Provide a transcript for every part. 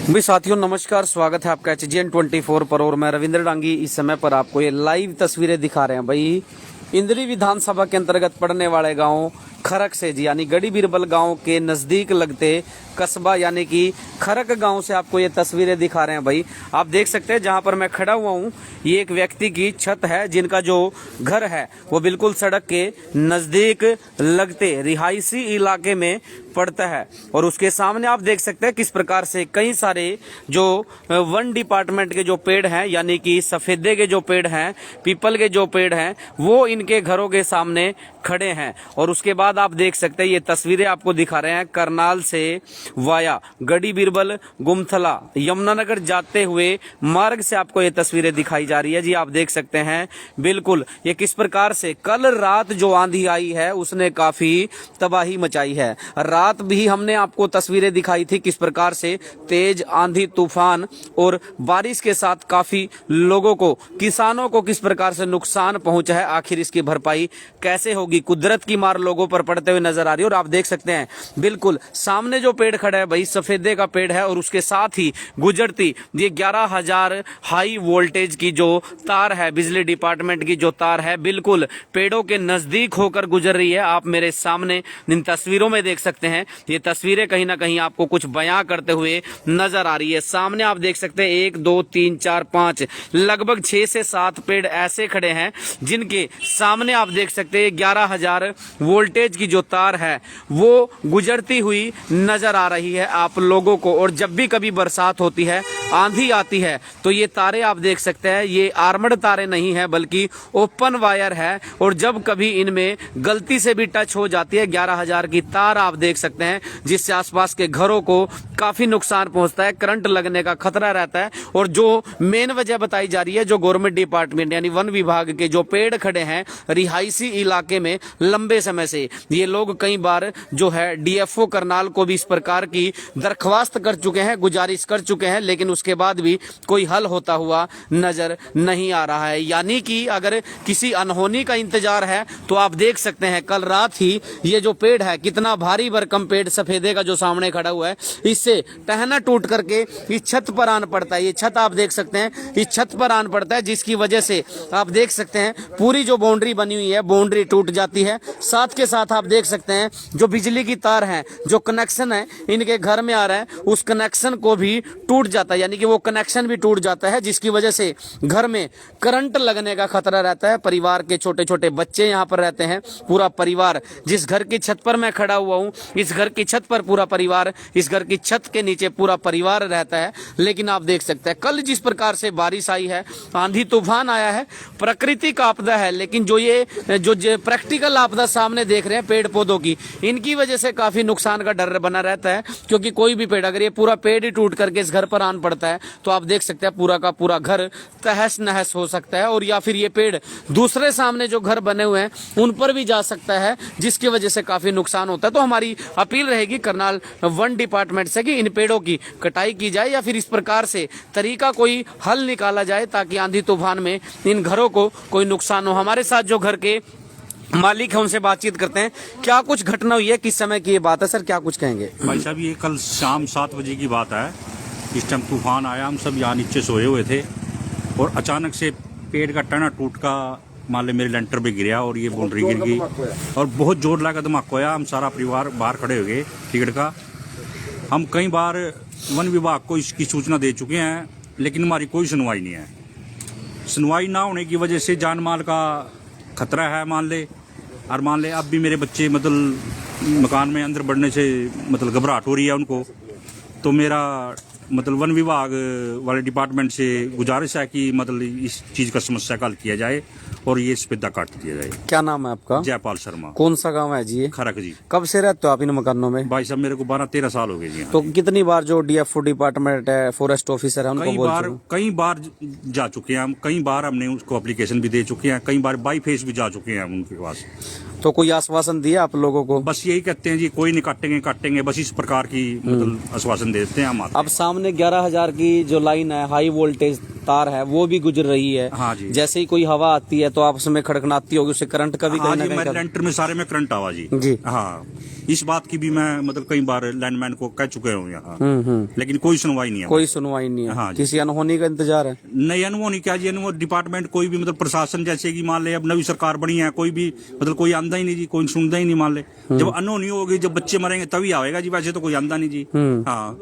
भी साथियों नमस्कार, स्वागत है आपका HGN24 पर। और मैं रविंद्र डांगी इस समय पर आपको ये लाइव तस्वीरें दिखा रहे हैं भाई इंद्री विधानसभा के अंतर्गत पड़ने वाले गांव खरक से जी, यानी गड़ी बीरबल गांव के नजदीक लगते कस्बा यानी कि खरक गांव से आपको ये तस्वीरें दिखा रहे हैं भाई। आप देख सकते हैं जहां पर मैं खड़ा हुआ हूं ये एक व्यक्ति की छत है जिनका जो घर है वो बिल्कुल सड़क के नजदीक लगते रिहायशी इलाके में पड़ता है। और उसके सामने आप देख सकते हैं किस प्रकार से कई सारे जो वन डिपार्टमेंट के जो पेड़ हैं यानी कि सफेदे के जो पेड़ हैं, पीपल के जो पेड़ हैं, वो इनके घरों के सामने खड़े हैं। और उसके बाद आप देख सकते हैं ये तस्वीरें आपको दिखा रहे हैं करनाल से वाया गड़ी बीरबल गुमथला यमुनानगर जाते हुए मार्ग से आपको ये तस्वीरें दिखाई जा रही है जी। आप देख सकते हैं बिल्कुल ये किस प्रकार से कल रात जो आंधी आई है उसने काफी तबाही मचाई है। रात भी हमने आपको तस्वीरें दिखाई थी किस प्रकार से तेज आंधी तूफान और बारिश के साथ काफी लोगों को, किसानों को किस प्रकार से नुकसान पहुंचा है। आखिर इसकी भरपाई कैसे होगी? कुदरत की मार लोगों पर पड़ते हुए नजर आ रही है। और आप देख सकते हैं बिल्कुल सामने जो पेड़ खड़ा है भाई सफेदे का पेड़ है और उसके साथ ही गुजरती ये 11,000 हाई वोल्टेज की जो तार है, बिजली डिपार्टमेंट की जो तार है, बिल्कुल पेड़ों के नजदीक होकर गुजर रही है। आप मेरे सामने इन तस्वीरों में देख सकते हैं, ये तस्वीरें कहीं ना कहीं आपको कुछ बयां करते हुए नजर आ रही है। सामने आप देख सकते हैं 1 2 3 4 5 लगभग 6 से 7 पेड़ ऐसे खड़े हैं जिनके सामने आप देख सकते हैं 11,000 वोल्टेज की जो तार है वो गुजरती हुई नजर आ रही है आप लोगों को। और जब भी कभी बरसात होती है, आंधी आती है, तो ये तारे आप देख सकते हैं ये आर्मर्ड तारे नहीं है बल्कि ओपन वायर है। और जब कभी इनमें गलती से भी टच हो जाती है 11,000 की तार आप देख सकते हैं जिससे आसपास के घरों को काफी नुकसान पहुंचता है, करंट लगने का खतरा रहता है। और जो मेन वजह बताई जा रही है जो गवर्नमेंट डिपार्टमेंट यानी वन विभाग के जो पेड़ खड़े हैं रिहायशी इलाके में लंबे समय से, ये लोग कई बार जो है DFO करनाल को भी इस प्रकार की दरख्वास्त कर चुके हैं, गुजारिश कर चुके हैं, लेकिन उसके बाद भी कोई हल होता हुआ नजर नहीं आ रहा है। यानी कि अगर किसी अनहोनी का इंतजार है तो आप देख सकते हैं कल रात ही ये जो पेड़ है कितना भारी भरकम पेड़ सफेदे का जो सामने खड़ा हुआ है, इससे टहना टूट करके इस छत पर आन पड़ता है। ये छत आप देख सकते हैं इस छत पर आन पड़ता है जिसकी वजह से आप देख सकते हैं पूरी जो बाउंड्री बनी हुई है बाउंड्री टूट जाती है। साथ के साथ आप देख सकते हैं जो बिजली की तार है, जो कनेक्शन है इनके घर में आ रहा है, उस कनेक्शन को भी टूट जाता है, यानी कि वो कनेक्शन भी टूट जाता है जिसकी वजह से घर में करंट लगने का खतरा रहता है। परिवार के छोटे छोटे बच्चे यहाँ पर रहते हैं, पूरा परिवार जिस घर की छत पर मैं खड़ा हुआ हूँ इस घर की छत पर पूरा परिवार, इस घर की छत के नीचे पूरा परिवार रहता है। लेकिन आप देख सकते हैं कल जिस प्रकार से बारिश आई है, आंधी तूफान आया है, प्राकृतिक आपदा है, लेकिन जो ये जो प्रैक्टिकल आपदा सामने देख रहे हैं पेड़ पौधों की, इनकी वजह से काफी नुकसान का डर बना रहता है। क्योंकि कोई भी पेड़, अगर ये पूरा पेड़ ही टूट करके इस घर पर आन पड़ता है तो आप देख सकते हैं पूरा का पूरा घर तहस नहस हो सकता है। और या फिर ये पेड़ दूसरे सामने जो घर बने हुए हैं उन पर भी जा सकता है जिसकी वजह से काफी नुकसान होता है। तो हमारी अपील रहेगी करनाल वन डिपार्टमेंट से कि इन पेड़ों की कटाई की जाए या फिर इस प्रकार से तरीका कोई हल निकाला जाए ताकि आंधी तूफान में इन घरों को कोई नुकसान हो। हमारे साथ जो घर के मालिक है उनसे बातचीत करते हैं। क्या कुछ घटना हुई है, किस समय की ये बात है सर, क्या कुछ कहेंगे? भाई साहब ये कल शाम 7 बजे की बात है। इस टाइम तूफान आया, हम सब यहाँ नीचे सोए हुए थे और अचानक से पेड़ का टना टूट का मान ले मेरे लेंटर पे गिरा और ये बाउंड्री गिर गई और बहुत जोर लगा धमाका होया। हम सारा परिवार बाहर खड़े हो गए टिकट का। हम कई बार वन विभाग को इसकी सूचना दे चुके हैं लेकिन हमारी कोई सुनवाई नहीं है। सुनवाई ना होने की वजह से जान माल का खतरा है मान ले। और मान ले अब भी मेरे बच्चे मतलब मकान में अंदर बढ़ने से मतलब घबराहट हो रही है उनको। तो मेरा मतलब वन विभाग वाले डिपार्टमेंट से गुजारिश है कि मतलब इस चीज़ का समस्या का हल किया जाए और ये स्पेदा काट दिया जाए। क्या नाम है आपका? जयपाल शर्मा। कौन सा गांव है जी ये? खरक जी। कब से रहते हो आप इन मकानों में? भाई साहब मेरे को 12-13 साल हो गए जी। तो कितनी बार जो DFO डिपार्टमेंट है, फॉरेस्ट ऑफिसर है, उनको कई बार जा चुके हैं हम। कई बार हमने उसको एप्लीकेशन भी दे चुके हैं, कई बार बाई फेस भी जा चुके हैं हम उनके पास। तो कोई आश्वासन दिया आप लोगों को? बस यही कहते हैं जी कोई नहीं काटेंगे, बस इस प्रकार की मतलब आश्वासन देते हैं हम। अब सामने 11,000 की जो लाइन है हाई वोल्टेज तार है वो भी गुजर रही है। हाँ जी। जैसे ही कोई हवा आती है तो आपस में खड़खड़ाती होगी, उससे करंट का भी हाँ कहीं जी, ना मेरे कहीं लेंटर में सारे में करंट आवा जी। जी। हाँ, इस बात की भी मैं मतलब कई बार लैंडमैन को कह चुके हूँ यहाँ, लेकिन कोई सुनवाई नहीं है। कोई सुनवाई नहीं है। हाँ जी। किसी अनहोनी का इंतजार है। नहीं, अनुभव नहीं क्या जी, अनुभव डिपार्टमेंट कोई भी मतलब प्रशासन जैसे कि मान ले अब नवी सरकार बनी है, कोई भी मतलब कोई आंदा ही नहीं जी, कोई सुनता ही नहीं मान ले। जब अनहोनी होगी, जब बच्चे मरेंगे तभी आएगा जी, वैसे तो कोई आंदा नहीं जी। हाँ,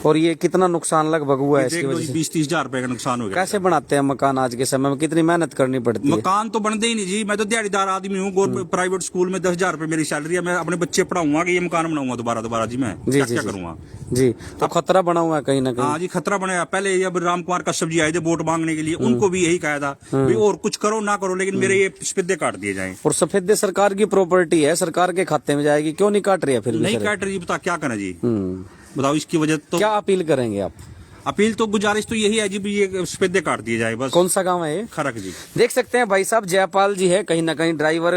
और ये कितना नुकसान लगभग हुआ है इसकी देख लो वजह जी, से? 20-30 हजार रुपए का नुकसान हो गया। कैसे बनाते हैं मकान आज के समय में, कितनी मेहनत करनी पड़ती है? मकान तो बनते ही नहीं जी, मैं तो दिहाड़ीदार आदमी हूँ, गवर्नमेंट प्राइवेट स्कूल में 10,000 रुपए मेरी सैलरी है, मैं अपने बच्चे पढ़ाऊंगा कि ये मकान बनाऊंगा दोबारा जी, मैं जी, क्या जी। करूंगा जी, तो खतरा बना हुआ है कहीं ना कहीं। हाँ जी, खतरा बनाया। पहले जब राम कुमार कश्यप जी आए थे वोट मांगने के लिए, उनको भी यही कहा था भाई और कुछ करो ना करो, लेकिन मेरे ये सफेदे काट दिए जाएं। और सफेदे सरकार की प्रॉपर्टी है, सरकार के खाते में जाएगी, क्यों नहीं काट रही है फिर भी नहीं सर? काट रही, बता क्या करें जी, बताओ इसकी वजह तो। क्या अपील करेंगे आप? अपील तो गुजारिश तो यही है जी भी ये सफेदे काट दिए जाए बस। कौन सा गांव है ये? खरक जी। देख सकते हैं भाई साहब, जयपाल जी है, कहीं ना कहीं ड्राइवर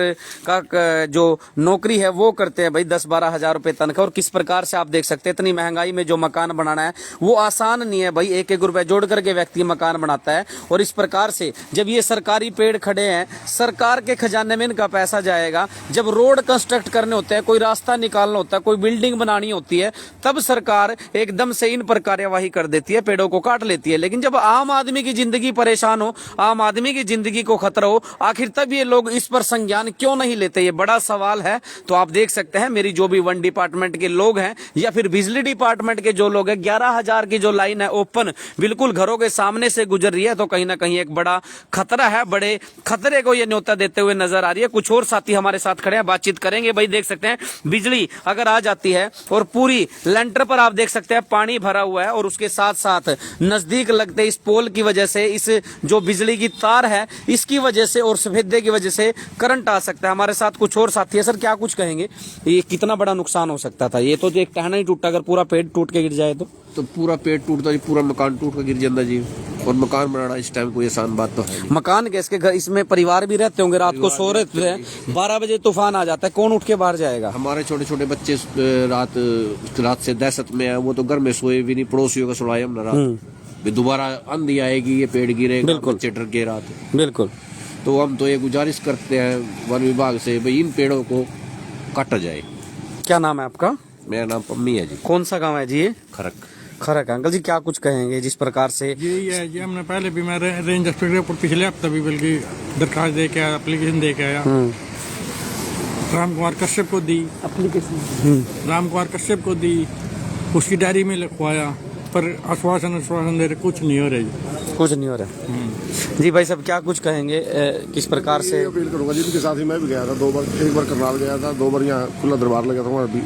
का जो नौकरी है वो करते हैं भाई, 10-12 हजार रुपए तनख्वाह। और किस प्रकार से आप देख सकते हैं इतनी महंगाई में जो मकान बनाना है वो आसान नहीं है भाई, 1-1 रुपए जोड़ करके व्यक्ति मकान बनाता है। और इस प्रकार से जब ये सरकारी पेड़ खड़े हैं, सरकार के खजाने में इनका पैसा जाएगा। जब रोड कंस्ट्रक्ट करने होते हैं, कोई रास्ता निकालना होता है, कोई बिल्डिंग बनानी होती है, तब सरकार एकदम से इन पर कार्यवाही कर देती है, पेड़ों को काट लेती है। लेकिन जब आम आदमी की जिंदगी परेशान हो, आम आदमी की जिंदगी को खतरा हो, आखिर तब ये लोग इस पर संज्ञान क्यों नहीं लेते, ये बड़ा सवाल है। तो आप देख सकते हैं मेरी जो भी वन डिपार्टमेंट के लोग हैं या फिर बिजली डिपार्टमेंट के जो लोग हैं, 11,000 की जो लाइन है ओपन बिल्कुल घरों के सामने से गुजर रही है, तो कहीं ना कहीं एक बड़ा खतरा है, बड़े खतरे को ये न्योता देते हुए नजर आ रही है। कुछ और साथी हमारे साथ खड़े हैं, बातचीत करेंगे। भाई देख सकते हैं बिजली अगर आ जाती है और पूरी लेंटर पर आप देख सकते हैं पानी भरा हुआ है, और उसके साथ साथ नजदीक लगते इस पोल की वजह से, इस जो बिजली की तार है इसकी वजह से और सफेदे की वजह से करंट आ सकता है। हमारे साथ कुछ और साथी है। सर क्या कुछ कहेंगे, ये कितना बड़ा नुकसान हो सकता था? ये तो जो एक टहना ही टूटा, अगर पूरा पेड़ टूट के गिर जाए तो पूरा पेट टूटता जी, पूरा मकान टूट कर गिर जाता जी। और मकान बनाना इस टाइम कोई आसान बात तो है नहीं। मकान कैसे घर, इसमें परिवार भी रहते होंगे, रात को सो रहे थे, 12 बजे तूफान आ जाता है, कौन उठ के बाहर जाएगा? हमारे छोटे छोटे बच्चे रात से दहशत में है, वो तो घर में सोए भी नहीं, पड़ोसियों का सुनाए हम ना रात भी दोबारा आंधी आएगी, ये पेड़ गिरेगा, बिल्कुल। बच्चे डर के रात। बिल्कुल। तो हम तो ये गुजारिश करते हैं वन विभाग से भाई इन पेड़ों को काटा जाए। क्या नाम है आपका? मेरा नाम पम्मी है जी। कौन सा गाँव है जी ये? खरक। खरक। अंकल जी क्या कुछ कहेंगे जिस प्रकार से? यही है जी, हमने पहले भी मैं रेंज इंस्पेक्टर को पिछले हफ्ते भी बल्कि दरखास्त दे के आया, एप्लीकेशन दे के आया, राम कुमार कश्यप को दी एप्लीकेशन, राम कुमार कश्यप को दी, उसकी डायरी में लिखवाया, पर आश्वासन दे रहे, कुछ नहीं हो रहा जी, कुछ नहीं हो रहा। जी भाई साहब क्या कुछ कहेंगे, किस प्रकार से? अपील करूंगा जी, इनके साथ ही मैं भी गया था 2 बार, 1 बार करनाल गया था, 2 बार यहाँ खुला दरबार लगा था, वहाँ भी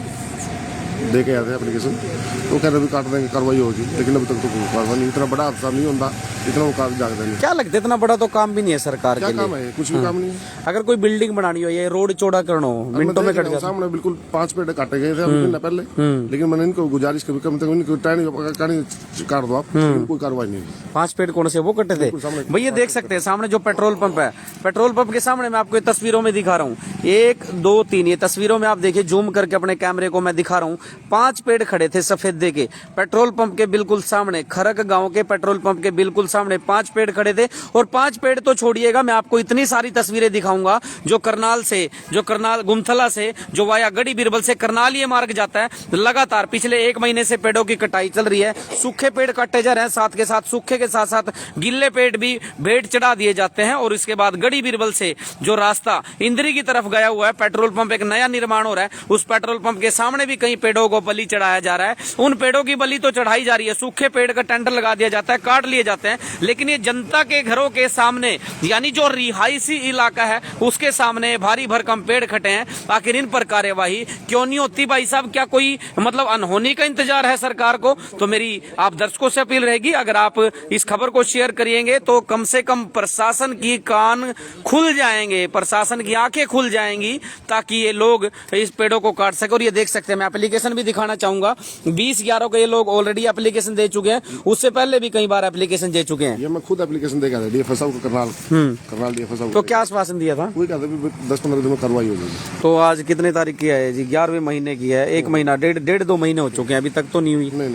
दे के आए थे एप्लीकेशन। तो कह रहे भी काट देंगे, कार्रवाई होगी, लेकिन अभी तक तो कोई कार्रवाई नहीं। इतना बड़ा हादसा नहीं होता इतना वो कागज जाग देंगे। क्या लगता है इतना बड़ा तो काम भी नहीं है सरकार क्या के काम लिए? है, कुछ भी काम नहीं है। अगर कोई बिल्डिंग बनानी हो, ये रोड चौड़ा करना हो, मिनटों में कट जाता है। सामने बिल्कुल 5 पेड़ काटे गए थे अभी महीना पहले, लेकिन मैंने इनको गुजारिश कभी कम तक इनको टहनी काट दो आप, कोई कार्रवाई नहीं। 5 पेड़ कौन से वो कटे थे? भैया देख सकते हैं सामने जो पेट्रोल पंप है, पेट्रोल पंप के सामने मैं आपको ये तस्वीरों में दिखा रहा हूँ, 1 2 3 ये तस्वीरों में आप देखिए, जूम करके अपने कैमरे को मैं दिखा रहा हूँ, 5 पेड़ खड़े थे सफेदे के पेट्रोल पंप के बिल्कुल सामने, खरक गांव के पेट्रोल पंप के बिल्कुल सामने 5 पेड़ खड़े थे। और 5 पेड़ तो छोड़िएगा, मैं आपको इतनी सारी तस्वीरें दिखाऊंगा जो करनाल गुमथला से जो वाया गड़ी बिरबल से करनाल ये मार्ग जाता है, लगातार पिछले 1 महीने से पेड़ों की कटाई चल रही है। सूखे पेड़ काटे जा रहे हैं, साथ के साथ सूखे के साथ साथ गिल्ले पेड़ भी भेंट चढ़ा दिए जाते हैं। और इसके बाद गड़ी बिरबल से जो रास्ता इंद्री की तरफ गया हुआ है, पेट्रोल पंप एक नया निर्माण हो रहा है, उस पेट्रोल पंप के सामने भी कई पेड़ों को बलि चढ़ाया जा रहा है। उन पेड़ों की बलि तो चढ़ाई जा रही है, सूखे पेड़ का टेंडर लगा दिया जाता है, काट लिए जाते हैं, लेकिन ये जनता के घरों के सामने यानी जो रिहायशी इलाका है उसके सामने भारी भरकम पेड़ खटे हैं। आखिर इन पर कार्यवाही क्यों नहीं होती भाई साहब? क्या कोई मतलब अनहोनी का इंतजार है सरकार को? तो मेरी आप दर्शकों से अपील रहेगी, अगर आप इस खबर को शेयर करिएंगे तो कम से कम प्रशासन की कान खुल जाएंगे, प्रशासन की आंखें खुल जाएंगी, ताकि ये लोग इस पेड़ों को काट सके। और ये देख सकते हैं मैं एप्लीकेशन एप्लीकेशन भी दिखाना चाहूंगा। 20/11 को ये लोग ऑलरेडी एप्लीकेशन दे चुके हैं, उससे पहले भी कई बार एप्लीकेशन दे चुके हैं। ये मैं खुद एप्लीकेशन दे गया था DFO साहब को, करनाल DFO साहब तो को। क्या आश्वासन दिया था? वही कहते भी 10-15 दिन में कार्रवाई हो जाएगी। तो आज कितने तारीख की है जी? 11वें महीने की है। 1 महीना, 1.5-2 महीने हो चुके हैं, अभी तक तो नहीं हुई। नहीं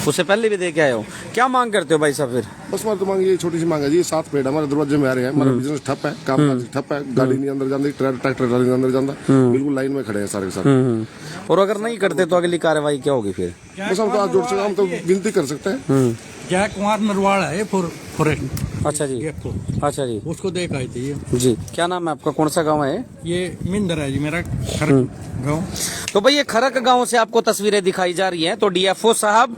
उससे पहले भी दे के आए हो। क्या मांग करते हो भाई साहब फिर? बस हमारी तो मांग ये छोटी सी मांग है जी, 7 पेड़ हमारे दरवाजे में आ रहे हैं, हमारा बिजनेस ठप है, काम ठप है, गाड़ी नहीं अंदर जाती, ट्रैक्टर ट्राली नहीं अंदर जाता, बिल्कुल लाइन में खड़े हैं सारे के सारे। और अगर नहीं करते तो अगली कार्रवाई क्या होगी फिर? बस हम तो आज जोड़ सकते, हम तो विनती कर सकते हैं। जय कुमार नरवाल है फॉरेस्ट। अच्छा जी, अच्छा जी, उसको देख आई थी ये। जी। क्या नाम है आपका? कौन सा गांव है? ये मिंदर है जी मेरा गाँव। तो भाई ये खरक गांव से आपको तस्वीरें दिखाई जा रही हैं। तो DFO साहब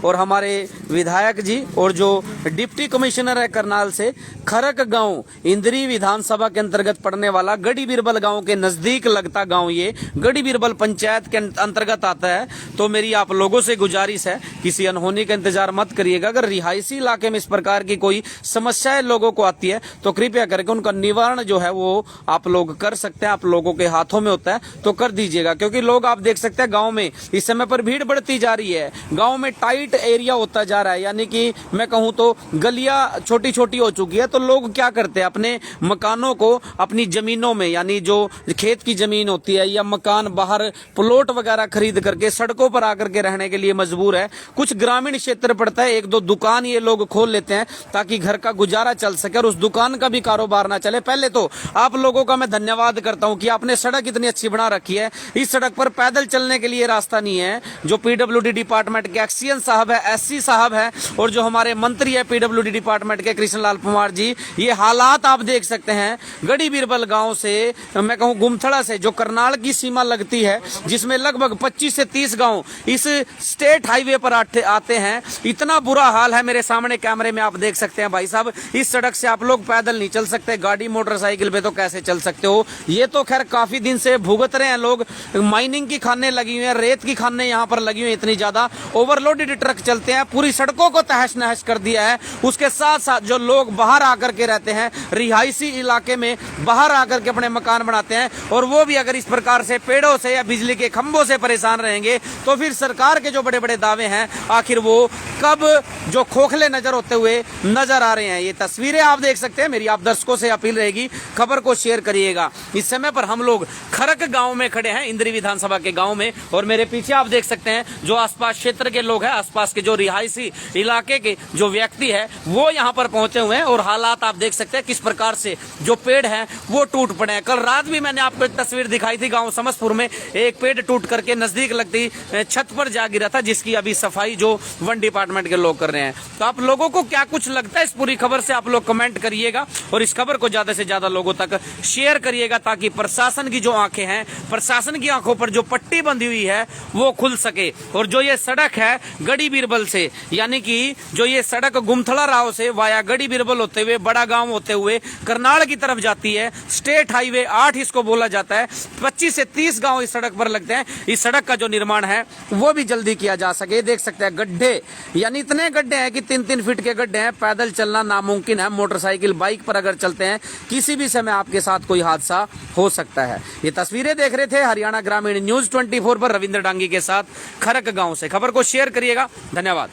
और हमारे विधायक जी और जो डिप्टी कमिश्नर है करनाल से, खरक गांव इंद्री विधानसभा के अंतर्गत पड़ने वाला गढ़ी बिरबल गांव के नजदीक लगता गांव, ये गढ़ी बिरबल पंचायत के अंतर्गत आता है। तो मेरी आप लोगों से गुजारिश है, किसी अनहोनी का इंतजार मत करिएगा। अगर रिहायशी इलाके में इस प्रकार की कोई समस्याएं लोगों को आती है तो कृपया करके उनका निवारण जो है वो आप लोग कर सकते हैं, आप लोगों के हाथों में होता है तो कर दीजिएगा। क्योंकि लोग आप देख सकते हैं गांव में इस समय पर भीड़ बढ़ती जा रही है, गांव में टाइट एरिया होता जा रहा है, यानी कि मैं कहूं तो गलियां छोटी छोटी हो चुकी है। तो लोग क्या करते हैं, अपने मकानों को अपनी जमीनों में, यानी जो खेत की जमीन होती है या मकान बाहर प्लॉट वगैरह खरीद करके सड़कों पर आकर के रहने के लिए मजबूर है। कुछ ग्रामीण क्षेत्र पड़ता है, 1-2 दुकान ये लोग खोल लेते हैं ताकि घर का गुजारा चल सके और उस दुकान का भी कारोबार ना चले। पहले तो आप लोगों का मैं धन्यवाद करता हूं कि आपने सड़क इतनी अच्छी बना रखी है। इस सड़क पर पैदल चलने के लिए रास्ता नहीं है। जो PWD डिपार्टमेंट के एक्सीएन साहब है, SC साहब है और जो हमारे मंत्री है PWD डिपार्टमेंट के कृष्णलाल कुमार जी, ये हालात आप देख सकते हैं। गढ़ी बिरबल गांव से, मैं कहूं गुमथड़ा से, जो करनाल की सीमा लगती है, जिसमें लगभग 25 से 30 गांव इस स्टेट हाईवे पर आते हैं। इतना बुरा हाल है, मेरे सामने कैमरे में आप देख सकते हैं भाई साहब। इस सड़क से आप लोग पैदल नहीं चल सकते, गाड़ी मोटरसाइकिल पे तो कैसे चल सकते हो। ये तो खैर काफी दिन से भुगत रहे हैं लोग। माइनिंग की खानें लगी हुई हैं, रेत की खानें यहाँ पर लगी हुई हैं, इतनी ज्यादा ओवरलोडेड ट्रक चलते हैं, पूरी सड़कों को तहस नहस कर दिया है। उसके साथ साथ जो लोग बाहर आकर के रहते हैं, रिहायशी इलाके में बाहर आकर के अपने मकान बनाते हैं, और वो भी अगर इस प्रकार से पेड़ों से या बिजली के खंभों से परेशान रहेंगे तो फिर सरकार के जो बड़े बड़े दावे हैं आखिर वो कब जो खोखले नजर होते हुए नजर आ रहे हैं। ये तस्वीरें आप देख सकते हैं। मेरी आप दर्शकों से अपील रहेगी, खबर को शेयर करिएगा। इस समय पर हम लोग खरक गांव में खड़े हैं, इंद्री विधानसभा के गांव में, और मेरे पीछे आप देख सकते हैं जो आसपास क्षेत्र के लोग हैं, आसपास के जो रिहायशी इलाके के जो व्यक्ति है वो यहाँ पर पहुंचे हुए हैं। और हालात आप देख सकते हैं किस प्रकार से जो पेड़ हैं वो टूट पड़े हैं। कल रात भी मैंने आपको एक तस्वीर दिखाई थी, गांव समस्तपुर में एक पेड़ टूट करके नजदीक लगती छत पर जा गिरा था, जिसकी अभी सफाई जो वन डिपार्टमेंट के लोग कर रहे हैं। तो आप लोगों को क्या कुछ लगता है इस पूरी खबर से, आप लोग कमेंट करिएगा और इस खबर को ज्यादा से ज्यादा लोगों तक शेयर करिएगा, ताकि प्रशासन की जो आंखें हैं, प्रशासन की आंखों पर जो पट्टी बंधी हुई है वो खुल सके। और जो ये सड़क है गढ़ी बिरबल से, यानी कि जो ये सड़क गुमथड़ा राव से वाया गढ़ी बिरबल होते हुए बड़ा गांव होते हुए करनाल की तरफ जाती है, स्टेट हाईवे 8 इसको बोला जाता है। 25 से 30 गांव इस सड़क पर लगते हैं। इस सड़क का जो निर्माण है वो भी जल्दी किया जा सके। देख सकते हैं गड्ढे, यानी इतने गड्ढे हैं कि 3-3 फीट के गड्ढे हैं, पैदल चलना नामुमकिन है। मोटरसाइकिल बाइक पर अगर चलते हैं किसी भी समय आपके साथ कोई हादसा हो सकता है। ये तस्वीरें देख रहे थे हरियाणा ग्रामीण न्यूज 24 पर रविंद्र डांगी के साथ खरक गांव से। खबर को शेयर करिएगा, धन्यवाद।